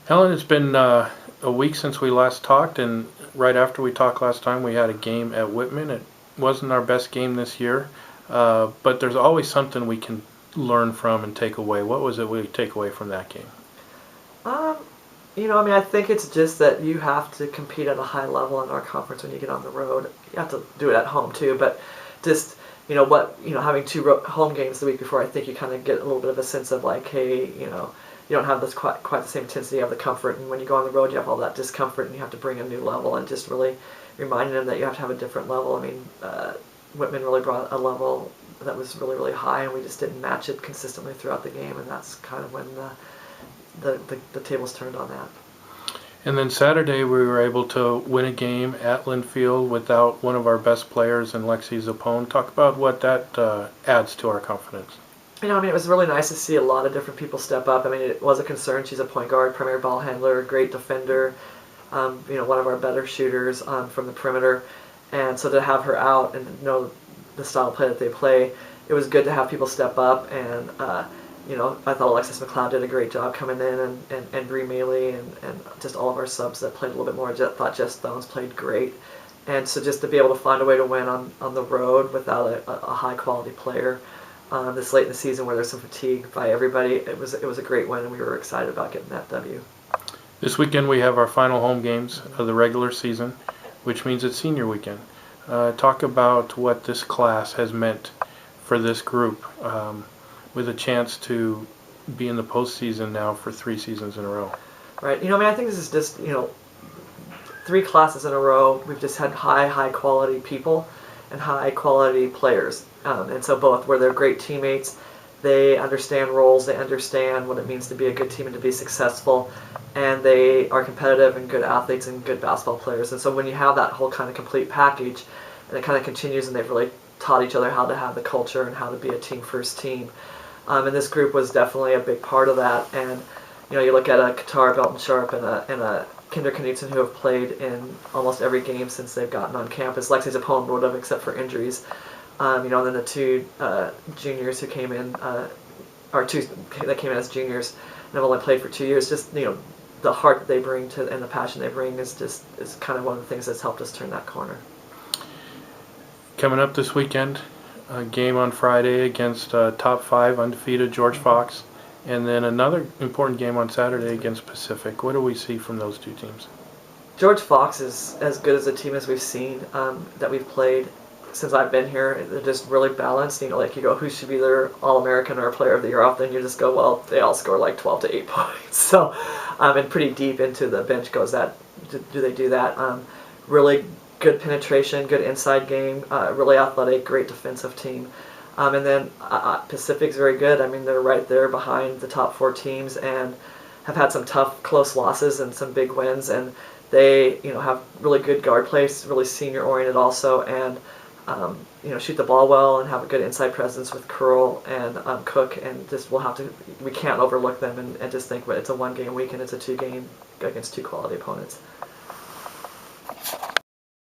Helen, it's been a week since we last talked, and right after we talked last time, we had a game at Whitman. It wasn't our best game this year, but there's always something we can learn from and take away. What was it we take away from that game? Um, I think it's just that you have to compete at a high level in our conference when you get on the road. You have to do it at home too, but just having home games the week before, I think you kind of get a little bit of a sense of like, hey, you don't have this quite the same intensity of the comfort, and when you go on the road, you have all that discomfort, and you have to bring a new level, and just really reminding them that you have to have a different level. I mean, Whitman really brought a level that was really, really high, and we just didn't match it consistently throughout the game, and that's kind of when the tables turned on that. And then Saturday, we were able to win a game at Linfield without one of our best players in Higgs0209. Talk about what that adds to our confidence. It was really nice to see a lot of different people step up. I mean, it was a concern. She's a point guard, premier ball handler, great defender, one of our better shooters from the perimeter. And so to have her out and know the style of play that they play, it was good to have people step up. And, I thought Alexis McLeod did a great job coming in, and Bree Mealy and just all of our subs that played a little bit more. I thought Jess Stones played great. And so just to be able to find a way to win on the road without a high-quality player, this late in the season where there's some fatigue by everybody, it was a great win, and we were excited about getting that W. This weekend we have our final home games of the regular season, which means it's senior weekend. Talk about what this class has meant for this group, with a chance to be in the postseason now for 3 seasons in a row. Right. I think this is just 3 classes in a row. We've just had high quality people and high quality players. And so both where they're great teammates, they understand roles, they understand what it means to be a good team and to be successful, and they are competitive and good athletes and good basketball players. And so when you have that whole kind of complete package, and it kind of continues, and they've really taught each other how to have the culture and how to be a team first team. And this group was definitely a big part of that. And you look at a Qatar, Belton Sharp, and a Kinder Knudsen who have played in almost every game since they've gotten on campus. Lexi's opponent would have, except for injuries. And then the 2 juniors who came in, or 2 that came in as juniors and have only played for 2 years. Just the heart that they bring to and the passion they bring is kind of one of the things that's helped us turn that corner. Coming up this weekend, a game on Friday against top 5 undefeated George Fox, and then another important game on Saturday against Pacific. What do we see from those 2 teams? George Fox is as good as a team as we've seen that we've played since I've been here. They're just really balanced. Like you go, who should be their All-American or Player of the Year? Often you just go, well, they all score like 12 to 8 points. So, and pretty deep into the bench goes that. Do they do that? Really good penetration, good inside game, really athletic, great defensive team. And then Pacific's very good. I mean, they're right there behind the top 4 teams and have had some tough, close losses and some big wins. And they, have really good guard play, really senior-oriented also, and shoot the ball well and have a good inside presence with Curl and Cook. And just we can't overlook them and just think, well, it's a 1-game week and it's a 2-game against 2 quality opponents.